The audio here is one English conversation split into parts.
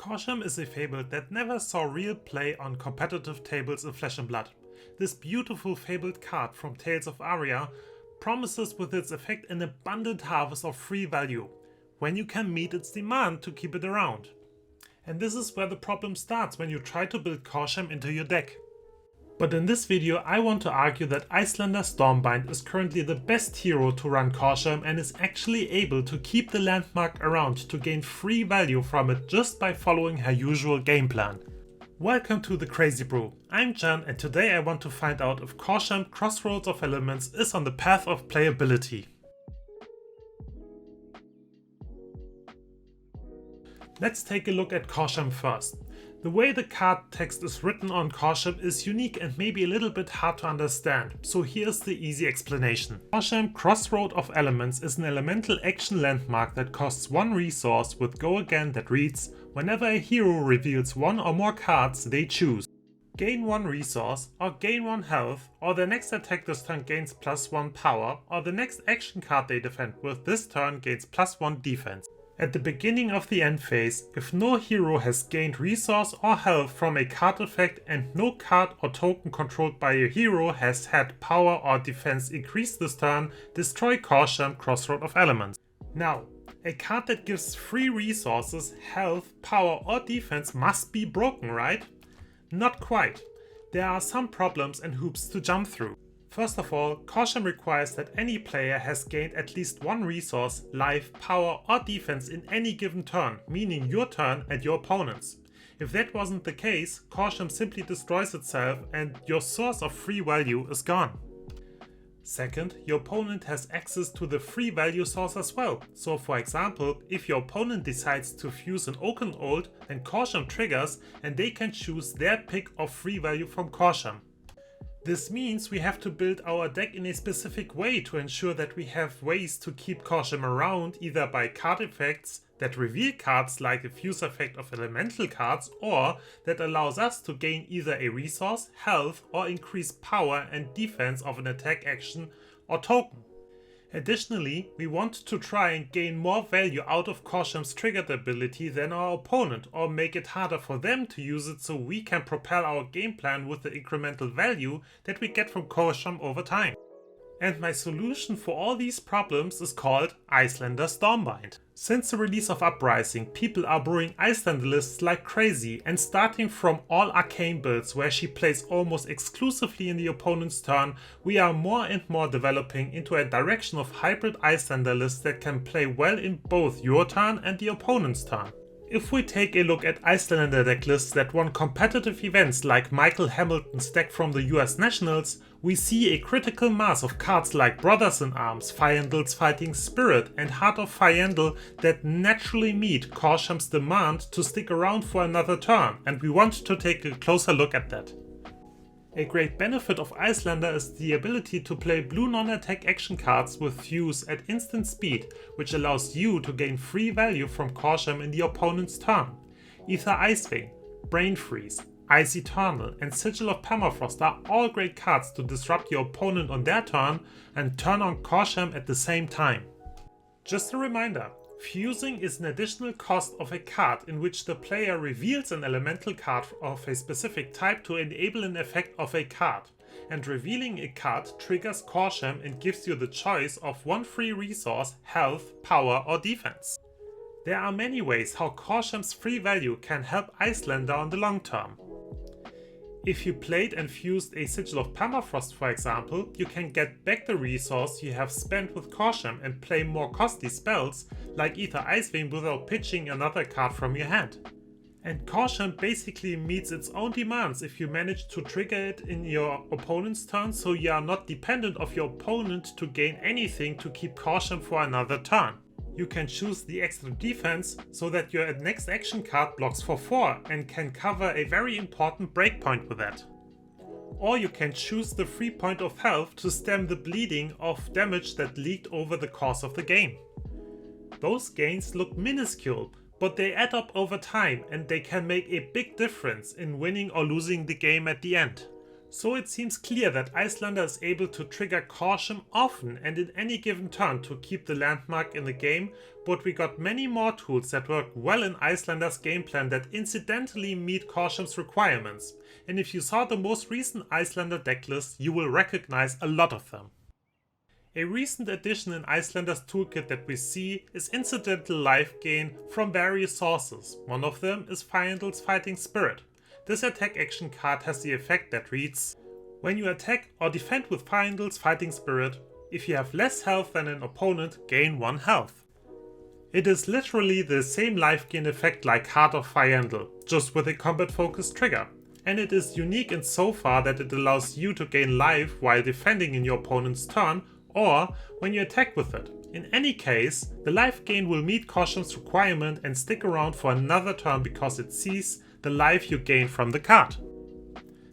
Korshem is a fabled that never saw real play on competitive tables in Flesh and Blood. This beautiful fabled card from Tales of Aria promises with its effect an abundant harvest of free value, when you can meet its demand to keep it around. And this is where the problem starts when you try to build Korshem into your deck. But in this video I want to argue that Iyslander Stormbind is currently the best hero to run Korshem and is actually able to keep the landmark around to gain free value from it just by following her usual game plan. Welcome to the Crazy Brew. I'm Jan and today I want to find out if Korshem Crossroads of Elements is on the path of playability. Let's take a look at Korshem first. The way the card text is written on Korshem is unique and maybe a little bit hard to understand, so here's the easy explanation. Korshem Crossroad of Elements is an elemental action landmark that costs 1 resource with Go Again that reads, whenever a hero reveals 1 or more cards they choose. Gain 1 resource, or gain 1 health, or their next attack this turn gains +1 power, or the next action card they defend with this turn gains +1 defense. At the beginning of the end phase, if no hero has gained resource or health from a card effect and no card or token controlled by a hero has had power or defense increased this turn, destroy Korshem Crossroad of Elements. Now, a card that gives free resources, health, power or defense must be broken, right? Not quite. There are some problems and hoops to jump through. First of all, Korshem requires that any player has gained at least 1 resource, life, power or defense in any given turn, meaning your turn and your opponent's. If that wasn't the case, Korshem simply destroys itself and your source of free value is gone. Second, your opponent has access to the free value source as well. So for example, if your opponent decides to fuse an Oaken Old, then Korshem triggers and they can choose their pick of free value from Korshem. This means we have to build our deck in a specific way to ensure that we have ways to keep Korshem around, either by card effects that reveal cards like a fuse effect of elemental cards, or that allows us to gain either a resource, health or increase power and defense of an attack action or token. Additionally, we want to try and gain more value out of Korshem's triggered ability than our opponent, or make it harder for them to use it so we can propel our game plan with the incremental value that we get from Korshem over time. And my solution for all these problems is called Iyslander Stormbind. Since the release of Uprising, people are brewing Icelander lists like crazy, and starting from all arcane builds where she plays almost exclusively in the opponent's turn, we are more and more developing into a direction of hybrid Icelander lists that can play well in both your turn and the opponent's turn. If we take a look at Icelander deck lists that won competitive events like Michael Hamilton's deck from the US Nationals, we see a critical mass of cards like Brothers in Arms, Fyendal's Fighting Spirit and Heart of Fyendal that naturally meet Korshem's demand to stick around for another turn, and we want to take a closer look at that. A great benefit of Icelander is the ability to play blue non-attack action cards with fuse at instant speed, which allows you to gain free value from Korshem in the opponent's turn. Either Icewing, Brain Freeze, Ice Eternal and Sigil of Permafrost are all great cards to disrupt your opponent on their turn and turn on Korshem at the same time. Just a reminder, fusing is an additional cost of a card in which the player reveals an elemental card of a specific type to enable an effect of a card, and revealing a card triggers Korshem and gives you the choice of 1 free resource, health, power or defense. There are many ways how Korshem's free value can help Icelander on the long term. If you played and fused a Sigil of Permafrost for example, you can get back the resource you have spent with Korshem and play more costly spells like Ether Icewing without pitching another card from your hand. And Korshem basically meets its own demands if you manage to trigger it in your opponent's turn, so you are not dependent of your opponent to gain anything to keep Korshem for another turn. You can choose the extra defense so that your next action card blocks for 4 and can cover a very important breakpoint with that. Or you can choose the free point of health to stem the bleeding of damage that leaked over the course of the game. Those gains look minuscule, but they add up over time and they can make a big difference in winning or losing the game at the end. So it seems clear that Icelander is able to trigger Korshem often and in any given turn to keep the landmark in the game, but we got many more tools that work well in Icelander's game plan that incidentally meet Korshem's requirements. And if you saw the most recent Iyslander deck list, you will recognize a lot of them. A recent addition in Icelander's toolkit that we see is incidental life gain from various sources. One of them is Fyendal's Fighting Spirit. This attack action card has the effect that reads: when you attack or defend with Fyendal's Fighting Spirit, if you have less health than an opponent, gain 1 health. It is literally the same life gain effect like Heart of Fyendal, just with a combat focused trigger. And it is unique in so far that it allows you to gain life while defending in your opponent's turn, or when you attack with it. In any case, the life gain will meet Korshem's requirement and stick around for another turn because it sees the life you gain from the card.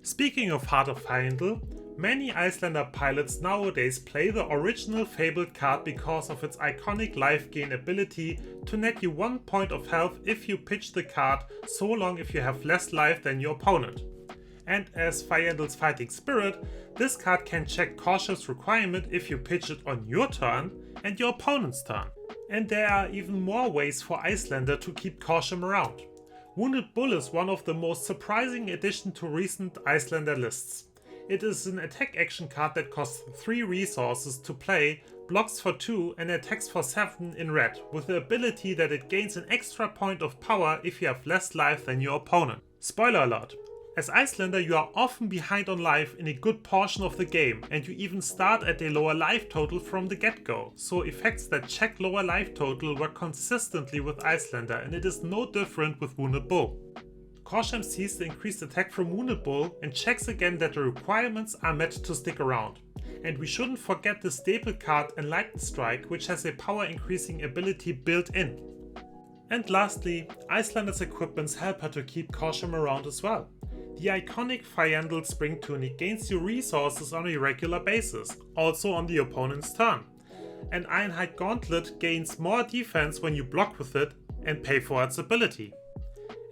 Speaking of Heart of Fyendal, many Icelander pilots nowadays play the original Fabled card because of its iconic life gain ability to net you 1 point of health if you pitch the card, so long if you have less life than your opponent. And as Fyendal's Fighting Spirit, this card can check Korshem's requirement if you pitch it on your turn and your opponent's turn. And there are even more ways for Icelander to keep Korshem around. Wounded Bull is one of the most surprising additions to recent Icelander lists. It is an attack action card that costs 3 resources to play, blocks for 2 and attacks for 7 in red, with the ability that it gains an extra point of power if you have less life than your opponent. Spoiler alert! As Icelander, you are often behind on life in a good portion of the game, and you even start at a lower life total from the get-go, so effects that check lower life total work consistently with Icelander, and it is no different with Wounded Bull. Korshem sees the increased attack from Wounded Bull and checks again that the requirements are met to stick around. And we shouldn't forget the staple card Enlightened Strike, which has a power increasing ability built in. And lastly, Icelander's equipments help her to keep Korshem around as well. The iconic Fyendal Spring Tunic gains you resources on a regular basis, also on the opponent's turn. And Ironhide Gauntlet gains more defense when you block with it and pay for its ability.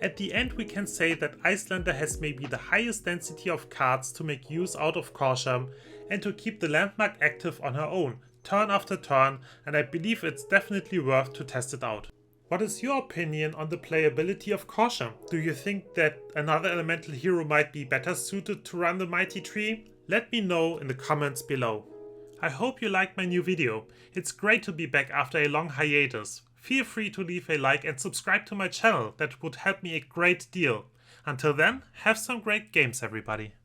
At the end we can say that Icelander has maybe the highest density of cards to make use out of Korshem and to keep the landmark active on her own, turn after turn, and I believe it's definitely worth to test it out. What is your opinion on the playability of Korshem? Do you think that another elemental hero might be better suited to run the mighty tree? Let me know in the comments below. I hope you liked my new video. It's great to be back after a long hiatus. Feel free to leave a like and subscribe to my channel, that would help me a great deal. Until then, have some great games everybody.